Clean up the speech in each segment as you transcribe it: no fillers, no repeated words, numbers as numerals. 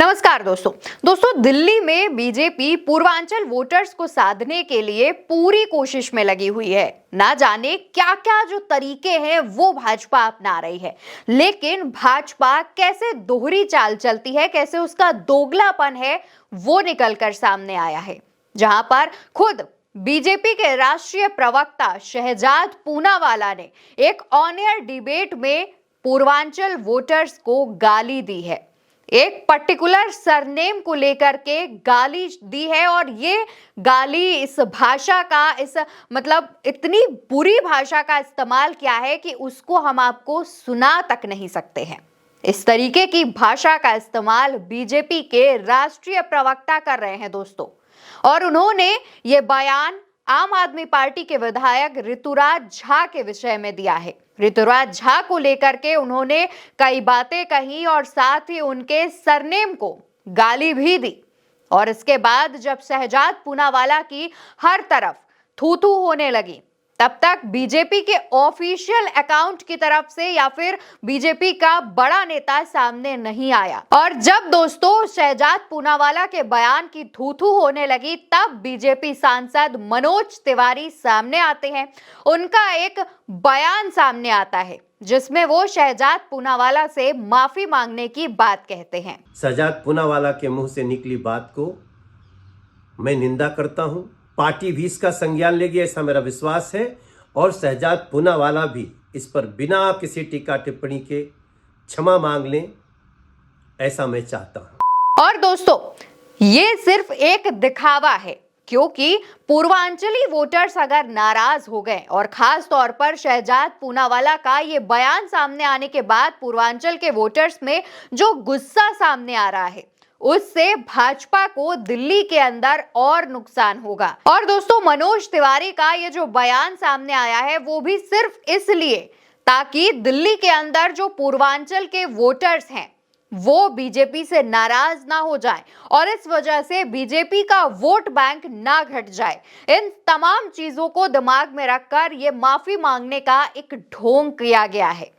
नमस्कार दोस्तों दिल्ली में बीजेपी पूर्वांचल वोटर्स को साधने के लिए पूरी कोशिश में लगी हुई है। ना जाने क्या क्या जो तरीके हैं वो भाजपा अपना रही है, लेकिन भाजपा कैसे दोहरी चाल चलती है, कैसे उसका दोगलापन है वो निकलकर सामने आया है। जहां पर खुद बीजेपी के राष्ट्रीय प्रवक्ता शहजाद पूनावाला ने एक ऑन एयर डिबेट में पूर्वांचल वोटर्स को गाली दी है, एक पर्टिकुलर सरनेम को लेकर के गाली दी है। और ये गाली, इस भाषा का, इस मतलब इतनी बुरी भाषा का इस्तेमाल किया है कि उसको हम आपको सुना तक नहीं सकते हैं। इस तरीके की भाषा का इस्तेमाल बीजेपी के राष्ट्रीय प्रवक्ता कर रहे हैं दोस्तों। और उन्होंने ये बयान आम आदमी पार्टी के विधायक ऋतुराज झा के विषय में दिया है। ऋतुराज झा को लेकर के उन्होंने कई बातें कही और साथ ही उनके सरनेम को गाली भी दी। और इसके बाद जब शहजाद पूनावाला की हर तरफ थू थू होने लगी, तब तक बीजेपी के ऑफिशियल अकाउंट की तरफ से या फिर बीजेपी का बड़ा नेता सामने नहीं आया। और जब दोस्तों शहजाद पूनावाला के बयान की थू थू होने लगी, तब बीजेपी सांसद मनोज तिवारी सामने आते हैं। उनका एक बयान सामने आता है जिसमें वो शहजाद पूनावाला से माफी मांगने की बात कहते हैं। शहजाद पूनावाला के मुंह से निकली बात को मैं निंदा करता हूं। पार्टी भी इसका संज्ञान लेगी ऐसा मेरा विश्वास है, और शहजाद पूनावाला भी इस पर बिना किसी टीका टिप्पणी के क्षमा मांग लें, ऐसा मैं चाहता हूं। और दोस्तों ये सिर्फ एक दिखावा है, क्योंकि पूर्वांचली वोटर्स अगर नाराज हो गए और खास तौर पर शहजाद पूनावाला का ये बयान सामने आने के बाद पूर्वांचल के वोटर्स में जो गुस्सा सामने आ रहा है, उससे भाजपा को दिल्ली के अंदर और नुकसान होगा। और दोस्तों मनोज तिवारी का ये जो बयान सामने आया है वो भी सिर्फ इसलिए ताकि दिल्ली के अंदर जो पूर्वांचल के वोटर्स हैं वो बीजेपी से नाराज ना हो जाएं और इस वजह से बीजेपी का वोट बैंक ना घट जाए। इन तमाम चीजों को दिमाग में रखकर ये माफी मांगने का एक ढोंग किया गया है।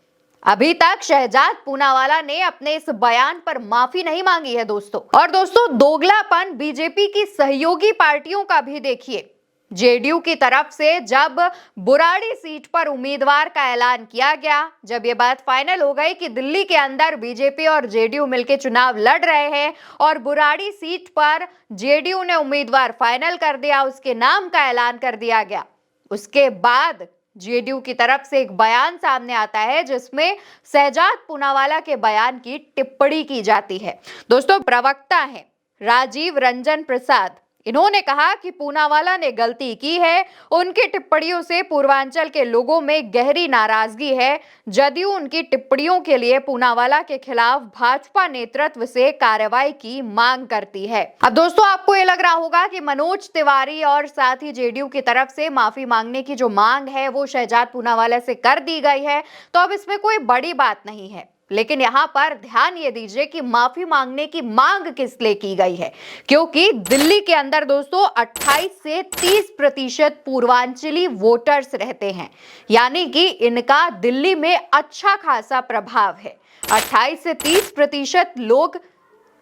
अभी तक शहजाद पूनावाला ने अपने इस बयान पर माफी नहीं मांगी है दोस्तों। और दोस्तों दोगलापन बीजेपी की सहयोगी पार्टियों का भी देखिए। जेडीयू की तरफ से जब बुराड़ी सीट पर उम्मीदवार का ऐलान किया गया, जब ये बात फाइनल हो गई कि दिल्ली के अंदर बीजेपी और जेडीयू मिलकर चुनाव लड़ रहे हैं और बुराड़ी सीट पर जेडीयू ने उम्मीदवार फाइनल कर दिया, उसके नाम का ऐलान कर दिया गया, उसके बाद जेडीयू की तरफ से एक बयान सामने आता है जिसमें शहजाद पूनावाला के बयान की टिप्पणी की जाती है। दोस्तों प्रवक्ता हैं राजीव रंजन प्रसाद, इन्होंने कहा कि पूनावाला ने गलती की है, उनकी टिप्पणियों से पूर्वांचल के लोगों में गहरी नाराजगी है। जदयू उनकी टिप्पणियों के लिए पूनावाला के खिलाफ भाजपा नेतृत्व से कार्रवाई की मांग करती है। अब दोस्तों आपको ये लग रहा होगा कि मनोज तिवारी और साथ ही जेडीयू की तरफ से माफी मांगने की जो मांग है वो शहजाद पूनावाला से कर दी गई है, तो अब इसमें कोई बड़ी बात नहीं है। लेकिन यहाँ पर ध्यान ये दीजिए कि माफी मांगने की मांग किस लिए की गई है, क्योंकि दिल्ली के अंदर दोस्तों 28 से 30% पूर्वांचली वोटर्स रहते हैं, यानी कि इनका दिल्ली में अच्छा खासा प्रभाव है। 28 से 30% लोग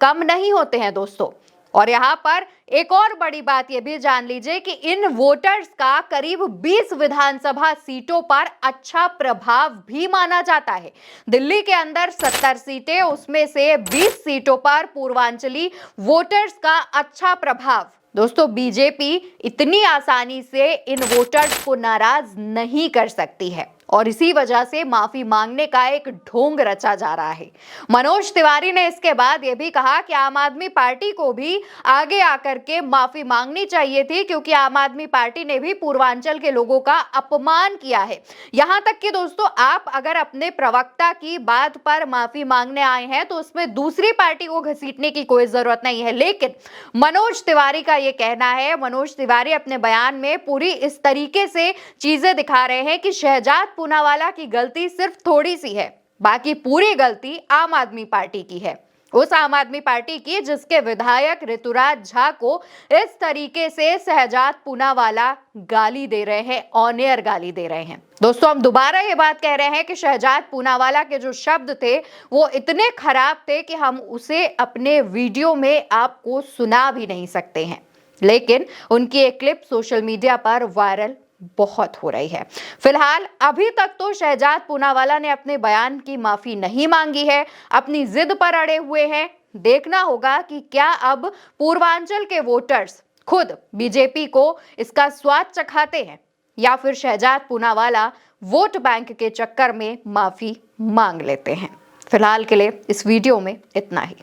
कम नहीं होते हैं दोस्तों। और यहाँ पर एक और बड़ी बात यह भी जान लीजिए कि इन वोटर्स का करीब 20 विधानसभा सीटों पर अच्छा प्रभाव भी माना जाता है। दिल्ली के अंदर 70 सीटें, उसमें से 20 सीटों पर पूर्वांचली वोटर्स का अच्छा प्रभाव। दोस्तों बीजेपी इतनी आसानी से इन वोटर्स को नाराज नहीं कर सकती है और इसी वजह से माफी मांगने का एक ढोंग रचा जा रहा है। मनोज तिवारी ने इसके बाद यह भी कहा कि आम आदमी पार्टी को भी आगे आकर के माफी मांगनी चाहिए थी, क्योंकि आम आदमी पार्टी ने भी पूर्वांचल के लोगों का अपमान किया है। यहां तक कि दोस्तों आप अगर अपने प्रवक्ता की बात पर माफी मांगने आए हैं तो उसमें दूसरी पार्टी को घसीटने की कोई जरूरत नहीं है। लेकिन मनोज तिवारी का यह कहना है, मनोज तिवारी अपने बयान में पूरी इस तरीके से चीजें दिखा रहे हैं कि शहजाद पूनावाला की गलती सिर्फ थोड़ी सी है, बाकी पूरी गलती आम आदमी पार्टी की है। उस आम आदमी पार्टी की जिसके विधायक ऋतुराज झा को इस तरीके से शहजाद पूनावाला गाली दे रहे हैं, ऑन एयर गाली दे रहे हैं। दोस्तों, हम दोबारा ये बात कह रहे हैं कि शहजाद पूनावाला के जो शब्द थे वो इतने खराब थे कि हम उसे अपने वीडियो में आपको सुना भी नहीं सकते हैं, लेकिन उनकी एक क्लिप सोशल मीडिया पर वायरल बहुत हो रही है। फिलहाल अभी तक तो शहजाद पूनावाला ने अपने बयान की माफी नहीं मांगी है, अपनी जिद पर अड़े हुए हैं। देखना होगा कि क्या अब पूर्वांचल के वोटर्स खुद बीजेपी को इसका स्वाद चखाते हैं या फिर शहजाद पूनावाला वोट बैंक के चक्कर में माफी मांग लेते हैं। फिलहाल के लिए इस वीडियो में इतना ही।